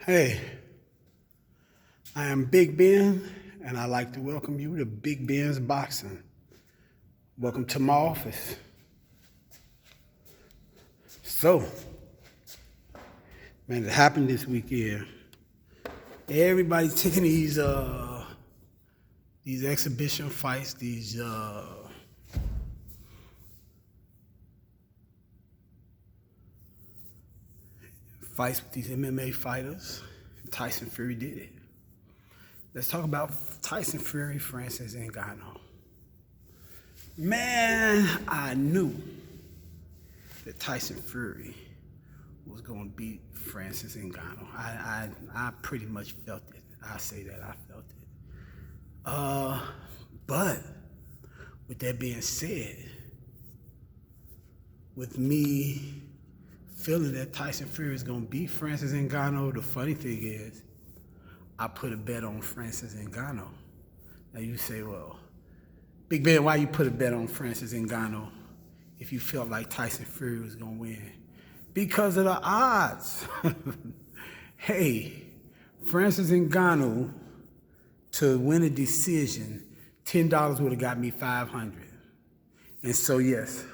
Hey, I am Big Ben, and I'd like to welcome you to Big Ben's Boxing. Welcome to my office. So, man, it happened this weekend. Everybody's taking these exhibition fights, these fights with these MMA fighters. Tyson Fury did it. Let's talk about Tyson Fury, Francis Ngannou. Man, I knew that Tyson Fury was going to beat Francis Ngannou. I pretty much felt it. I say that I felt it. But with that being said, with me feeling that Tyson Fury is going to beat Francis Ngannou, the funny thing is, I put a bet on Francis Ngannou. Now you say, well, Big Ben, why you put a bet on Francis Ngannou if you felt like Tyson Fury was going to win? Because of the odds. Hey, Francis Ngannou to win a decision, $10 would have got me $500. And so, yes,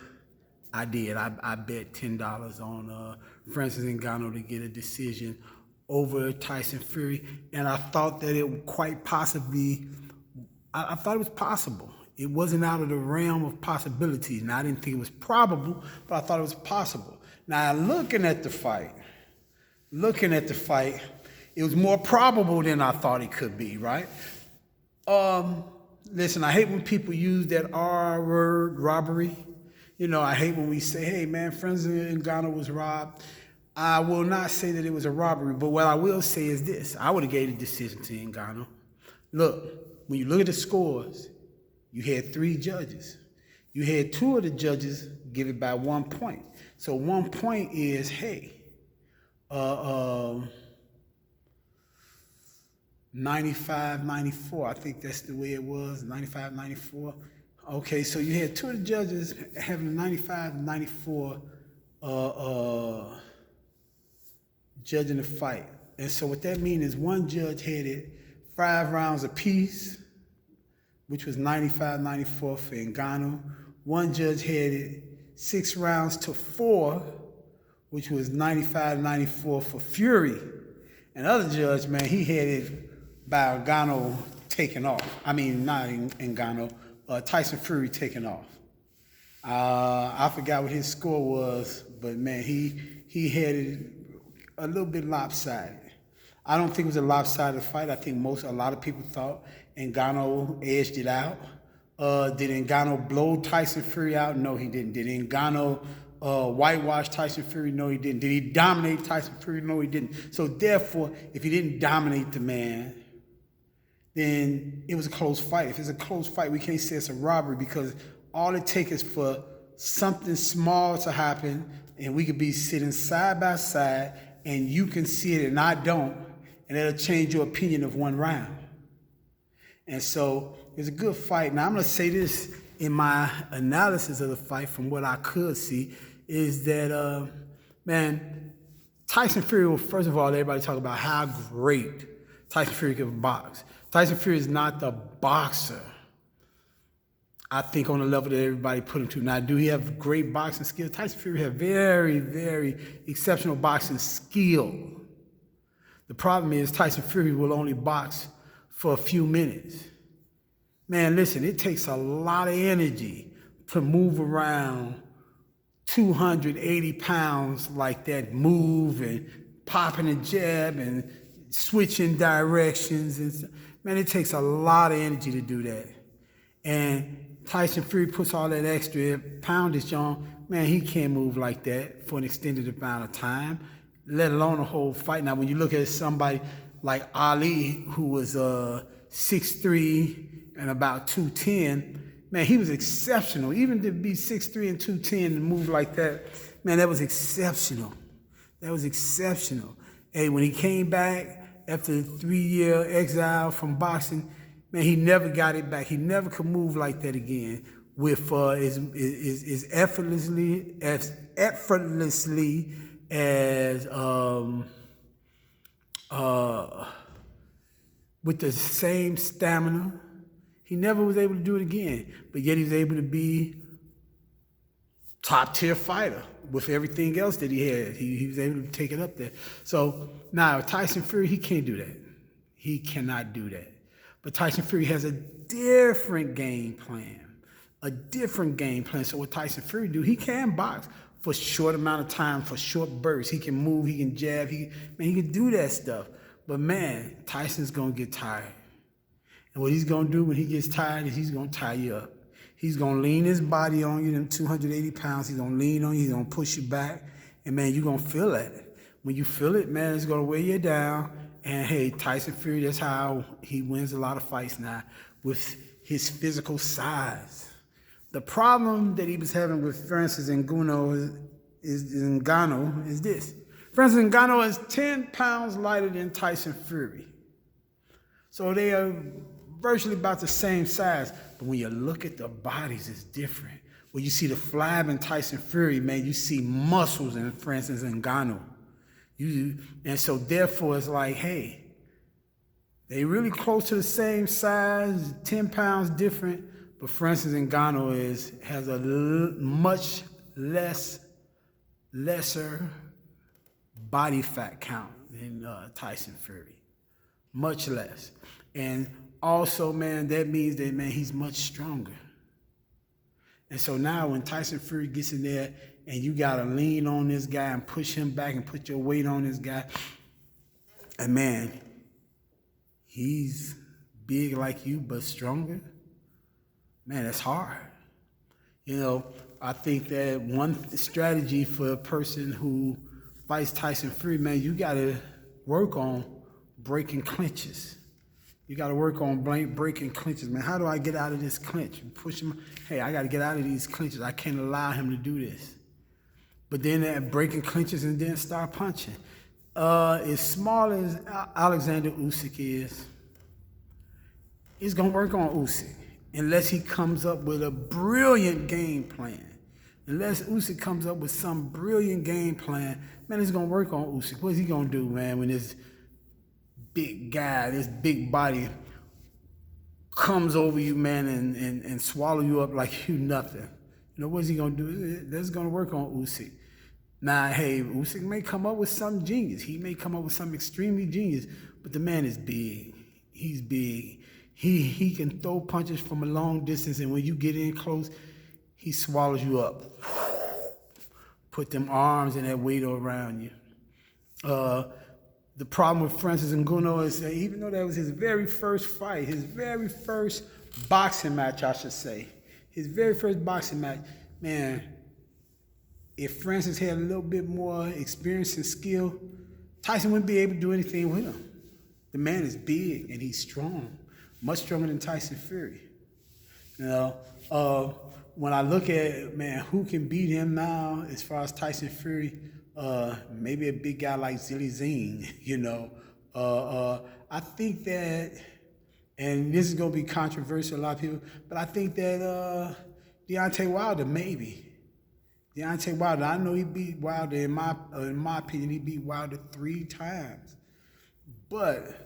I did. I bet $10 on Francis Ngannou to get a decision over Tyson Fury, and I thought that it quite possibly, I thought it was possible. It wasn't out of the realm of possibilities. Now, I didn't think it was probable, but I thought it was possible. Now, looking at the fight, it was more probable than I thought it could be, right? Listen, I hate when people use that R word, robbery. You know, I hate when we say, hey, man, Francis Ngannou was robbed. I will not say that it was a robbery, but what I will say is this. I would have gave the decision to Ngannou. Look, when you look at the scores, you had 3 judges. You had 2 of the judges give it by 1 point. So 1 point is, hey, 95-94. I think that's the way it was, 95-94. Okay, so you had 2 of the judges having a 95-94 judging the fight. And so what that means is one judge had it 5 rounds apiece, which was 95-94 for Ngannou. One judge had it 6 rounds to 4, which was 95-94 for Fury. And the other judge, man, he had it by Ngannou taking off. I mean, not Ngannou, Tyson Fury taking off. I forgot what his score was, but man, he had it a little bit lopsided. I don't think it was a lopsided fight. I think a lot of people thought Ngannou edged it out. Did Ngannou blow Tyson Fury out? No, he didn't. Did Ngannou whitewash Tyson Fury? No, he didn't. Did he dominate Tyson Fury? No, he didn't. So therefore, if he didn't dominate the man, then it was a close fight. If it's a close fight, we can't say it's a robbery because all it takes is for something small to happen and we could be sitting side by side and you can see it and I don't, and it'll change your opinion of 1 round. And so it's a good fight. Now I'm gonna say this in my analysis of the fight from what I could see is that, man, Tyson Fury, well, first of all, everybody talk about how great Tyson Fury can box. Tyson Fury is not the boxer, I think, on the level that everybody put him to. Now, do he have great boxing skills? Tyson Fury has very, very exceptional boxing skill. The problem is Tyson Fury will only box for a few minutes. Man, listen, it takes a lot of energy to move around 280 pounds like that, move and popping a jab and switching directions. And man, it takes a lot of energy to do that. And Tyson Fury puts all that extra poundage on, man, he can't move like that for an extended amount of time, let alone a whole fight. Now, when you look at somebody like Ali, who was 6'3" and about 210, man, he was exceptional. Even to be 6'3" and 210 and move like that, man, that was exceptional. That was exceptional. Hey, when he came back after a 3-year exile from boxing, man, he never got it back. He never could move like that again with as effortlessly as with the same stamina. He never was able to do it again, but yet he was able to be top tier fighter with everything else that he had. He was able to take it up there. So now Tyson Fury, he can't do that. He cannot do that. But Tyson Fury has a different game plan. So what Tyson Fury do, he can box for a short amount of time, for short bursts. He can move, he can jab, he can do that stuff. But man, Tyson's gonna get tired. And what he's gonna do when he gets tired is he's gonna tie you up. He's gonna lean his body on you, them 280 pounds, he's gonna lean on you, he's gonna push you back, and man, you're gonna feel it. When you feel it, man, it's gonna weigh you down. And hey, Tyson Fury, that's how he wins a lot of fights now, with his physical size. The problem that he was having with Francis Ngannou is this. Francis Ngannou is 10 pounds lighter than Tyson Fury. So they are virtually about the same size. But when you look at the bodies, it's different. When you see the flab in Tyson Fury, man, you see muscles in Francis Ngannou. And so therefore it's like, hey, they really close to the same size, 10 pounds different, but Francis Ngannou has a much lesser body fat count than Tyson Fury, much less. And also, man, that means that, man, he's much stronger. And so now when Tyson Fury gets in there and you got to lean on this guy and push him back and put your weight on this guy, and man, he's big like you but stronger, man, that's hard. You know, I think that one strategy for a person who fights Tyson Fury, man, you got to work on breaking clinches. You got to work on breaking clinches, man. How do I get out of this clinch? Push him. Hey, I got to get out of these clinches. I can't allow him to do this. But then breaking clinches and then start punching. As small as Alexander Usyk is, it's going to work on Usyk unless he comes up with a brilliant game plan. Unless Usyk comes up with some brilliant game plan, man, it's going to work on Usyk. What's he going to do, man, when this big guy, this big body comes over you, man, and swallow you up like you nothing? You know, what's he going to do? That's going to work on Usyk. Now, hey, Usyk may come up with some genius. He may come up with some extremely genius, but the man is big. He's big. He can throw punches from a long distance, and when you get in close, he swallows you up. Put them arms and that weight around you. The problem with Francis Ngannou is that even though that was his very first fight, his very first boxing match, I should say, his very first boxing match, man, if Francis had a little bit more experience and skill, Tyson wouldn't be able to do anything with him. The man is big and he's strong, much stronger than Tyson Fury. You know, when I look at, man, who can beat him now as far as Tyson Fury, maybe a big guy like Zhilei Zhang, you know. I think that, and this is going to be controversial to a lot of people, but I think that Deontay Wilder, maybe. Deontay Wilder, I know he beat Wilder, in my opinion, he beat Wilder 3 times. But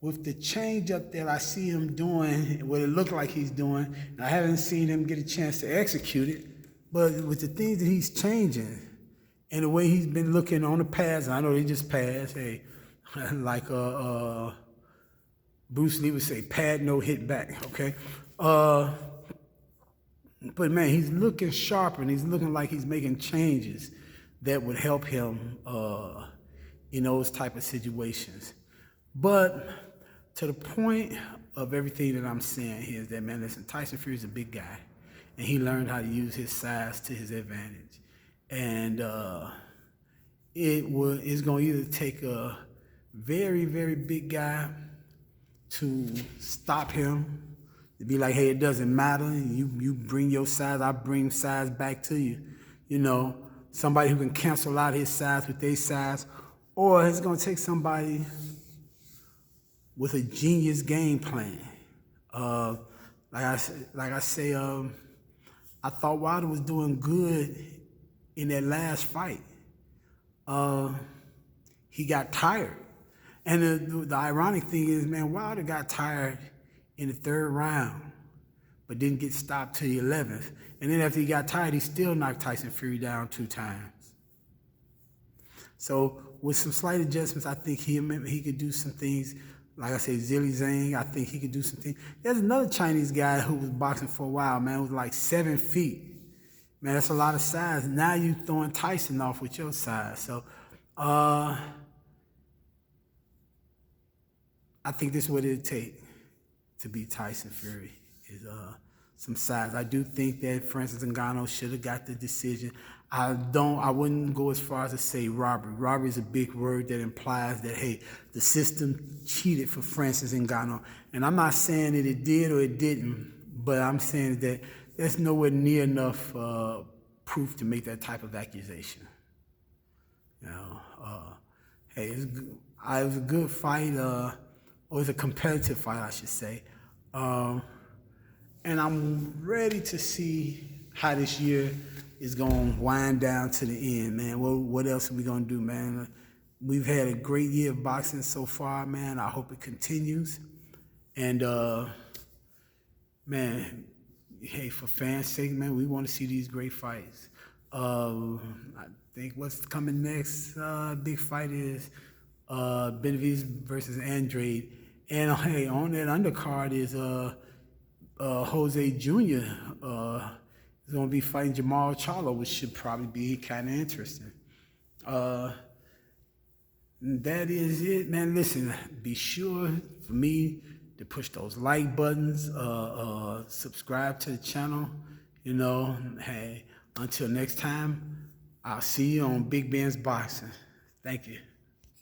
with the change-up that I see him doing, what it looked like he's doing, and I haven't seen him get a chance to execute it, but with the things that he's changing, and the way he's been looking on the pads, I know they just passed, hey, like Bruce Lee would say, pad no hit back, okay? But man, he's looking sharper and he's looking like he's making changes that would help him in those type of situations. But to the point of everything that I'm saying here is that, man, listen, Tyson Fury's a big guy and he learned how to use his size to his advantage. And it's going to either take a very, very big guy to stop him, to be like, hey, it doesn't matter. You bring your size, I bring size back to you. You know, somebody who can cancel out his size with their size. Or it's going to take somebody with a genius game plan. Like I say, I thought Wilder was doing good in that last fight. He got tired. And the ironic thing is, man, Wilder got tired in the 3rd round, but didn't get stopped till the 11th. And then after he got tired, he still knocked Tyson Fury down 2 times. So with some slight adjustments, I think he could do some things. Like I said, Zhilei Zhang, I think he could do some things. There's another Chinese guy who was boxing for a while, man, was like 7 feet. Man, that's a lot of size. Now you throwing Tyson off with your size. So I think this is what it'd take to beat Tyson Fury, is some size. I do think that Francis Ngannou should have got the decision. I wouldn't go as far as to say robbery. Robbery is a big word that implies that, hey, the system cheated for Francis Ngannou. And I'm not saying that it did or it didn't, but I'm saying that there's nowhere near enough proof to make that type of accusation. Hey, it was a good fight, or it was a competitive fight, I should say. And I'm ready to see how this year is going to wind down to the end, man. What else are we going to do, man? We've had a great year of boxing so far, man. I hope it continues. And, man, hey, for fans' sake, man, we want to see these great fights. I think what's coming next, big fight is Benavidez versus Andrade. And, hey, on that undercard is Jose Jr. Is going to be fighting Jamal Charlo, which should probably be kind of interesting. That is it, man. Listen, be sure for me to push those like buttons, subscribe to the channel. Hey, until next time, I'll see you on Big Ben's Boxing. Thank you.